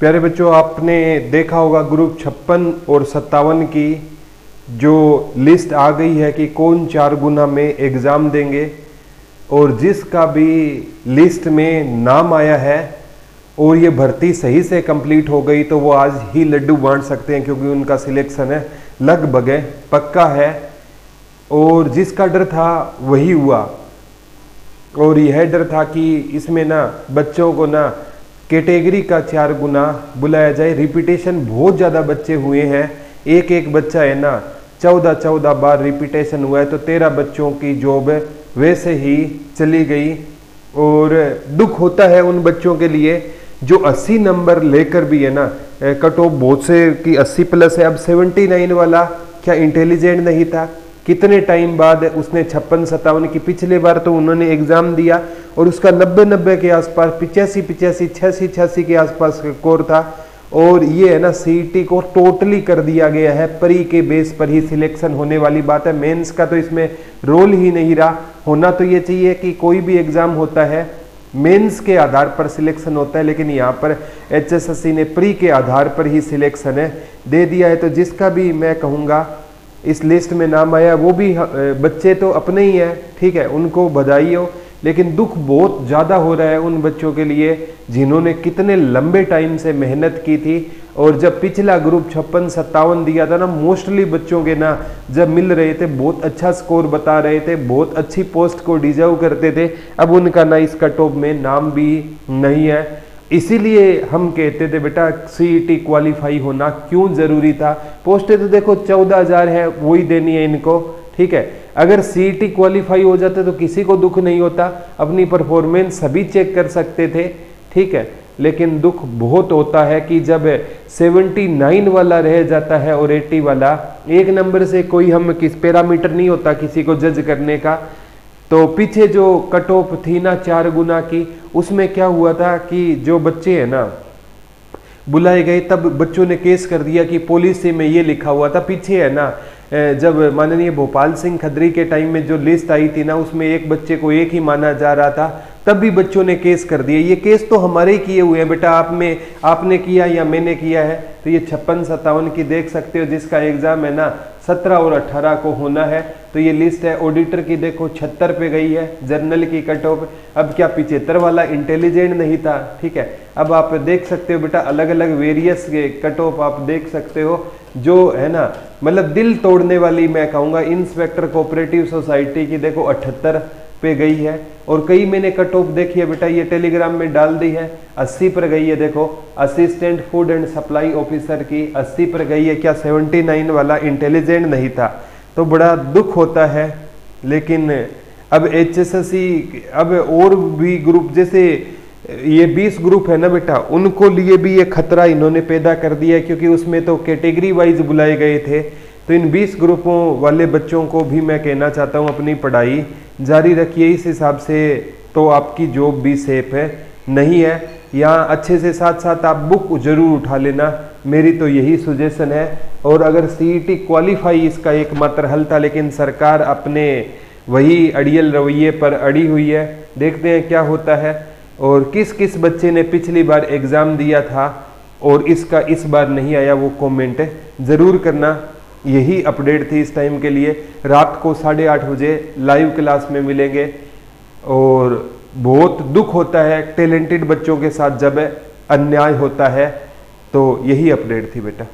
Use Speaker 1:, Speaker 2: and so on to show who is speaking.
Speaker 1: प्यारे बच्चों, आपने देखा होगा ग्रुप 56 और 57 की जो लिस्ट आ गई है कि कौन 4 गुना में एग्ज़ाम देंगे, और जिसका भी लिस्ट में नाम आया है और ये भर्ती सही से कंप्लीट हो गई तो वो आज ही लड्डू बांट सकते हैं, क्योंकि उनका सिलेक्शन है लगभग है, पक्का है। और जिसका डर था वही हुआ, और यह डर था कि इसमें ना बच्चों को ना कैटेगरी का 4 गुना बुलाया जाए। रिपीटेशन बहुत ज़्यादा बच्चे हुए हैं, एक एक बच्चा है ना 14 बार रिपीटेशन हुआ है, तो 13 बच्चों की जॉब वैसे ही चली गई। और दुख होता है उन बच्चों के लिए जो 80 नंबर लेकर भी है ना, कट ऑफ बहुत से कि 80 प्लस है। अब 79 वाला क्या इंटेलिजेंट नहीं था? कितने टाइम बाद उसने 56-57 की, पिछले बार तो उन्होंने एग्जाम दिया और उसका 90 के आसपास, 85 86 के आसपास स्कोर था। और ये है ना सीईटी को टोटली कर दिया गया है, प्री के बेस पर ही सिलेक्शन होने वाली बात है। मेंस का तो इसमें रोल ही नहीं रहा। होना तो ये चाहिए कि कोई भी एग्जाम होता है मेंस के आधार पर सिलेक्शन होता है, लेकिन यहाँ पर एचएसएससी ने प्री के आधार पर ही सिलेक्शन है दे दिया है। तो जिसका भी मैं कहूँगा इस लिस्ट में नाम आया, वो भी बच्चे तो अपने ही हैं, ठीक है, उनको बधाई हो। लेकिन दुख बहुत ज़्यादा हो रहा है उन बच्चों के लिए जिन्होंने कितने लंबे टाइम से मेहनत की थी। और जब पिछला ग्रुप 56-57 दिया था ना, मोस्टली बच्चों के ना जब मिल रहे थे बहुत अच्छा स्कोर बता रहे थे, बहुत अच्छी पोस्ट को डिजर्व करते थे। अब उनका ना इस कट ऑफ में नाम भी नहीं है। इसीलिए हम कहते थे बेटा सीईटी क्वालिफाई होना क्यों जरूरी था। पोस्टें तो देखो 14,000 है, वही देनी है इनको, ठीक है। अगर सीईटी क्वालिफाई हो जाते तो किसी को दुख नहीं होता, अपनी परफॉर्मेंस सभी चेक कर सकते थे, ठीक है। लेकिन दुख बहुत होता है कि जब 79 वाला रह जाता है और 80 वाला, एक नंबर से कोई हम किस पैरामीटर नहीं होता किसी को जज करने का। तो पीछे जो कट ऑफ थी ना 4 गुना की, उसमें क्या हुआ था कि जो बच्चे हैं ना बुलाए गए, तब बच्चों ने केस कर दिया कि पॉलिसी में ये लिखा हुआ था। पीछे है ना जब माननीय भोपाल सिंह खत्री के टाइम में जो लिस्ट आई थी ना, उसमें एक बच्चे को एक ही माना जा रहा था, तब भी बच्चों ने केस कर दिए। ये केस तो हमारे ही किए हुए हैं बेटा, आपने किया या मैंने किया है। तो ये 56-57 की देख सकते हो, जिसका एग्जाम है ना 17 और 18 को होना है। तो ये लिस्ट है। ऑडिटर की देखो 76 पे गई है, जर्नल की कट ऑफ। अब क्या 75 वाला इंटेलिजेंट नहीं था, ठीक है। अब आप देख सकते हो बेटा अलग अलग वेरियस कट ऑफ आप देख सकते हो, जो है ना मतलब दिल तोड़ने वाली मैं कहूँगा। इंस्पेक्टर कोऑपरेटिव सोसाइटी की देखो 78 पे गई है, और कई मैंने कट ऑफ देखी है बेटा, ये टेलीग्राम में डाल दी है, 80 पर गई है। देखो assistant food and supply officer की 80 पर गई है। क्या 79 वाला इंटेलिजेंट नहीं था? तो बड़ा दुख होता है। लेकिन अब एचएसएससी अब और भी ग्रुप, जैसे ये 20 ग्रुप है ना बेटा, उनको लिए भी ये खतरा इन्होंने पैदा कर दिया है, क्योंकि उसमें तो कैटेगरी वाइज बुलाए गए थे। तो इन 20 ग्रुपों वाले बच्चों को भी मैं कहना चाहता हूँ अपनी पढ़ाई जारी रखिए। इस हिसाब से तो आपकी जॉब भी सेफ है नहीं है। यहाँ अच्छे से साथ साथ आप बुक जरूर उठा लेना, मेरी तो यही सुजेशन है। और अगर सीईटी क्वालिफाई इसका एकमात्र हल था, लेकिन सरकार अपने वही अड़ियल रवैये पर अड़ी हुई है। देखते हैं क्या होता है, और किस किस बच्चे ने पिछली बार एग्ज़ाम दिया था और इसका इस बार नहीं आया, वो कमेंट ज़रूर करना। यही अपडेट थी इस टाइम के लिए। रात को 8:30 बजे लाइव क्लास में मिलेंगे। और बहुत दुख होता है टैलेंटेड बच्चों के साथ जब अन्याय होता है। तो यही अपडेट थी बेटा।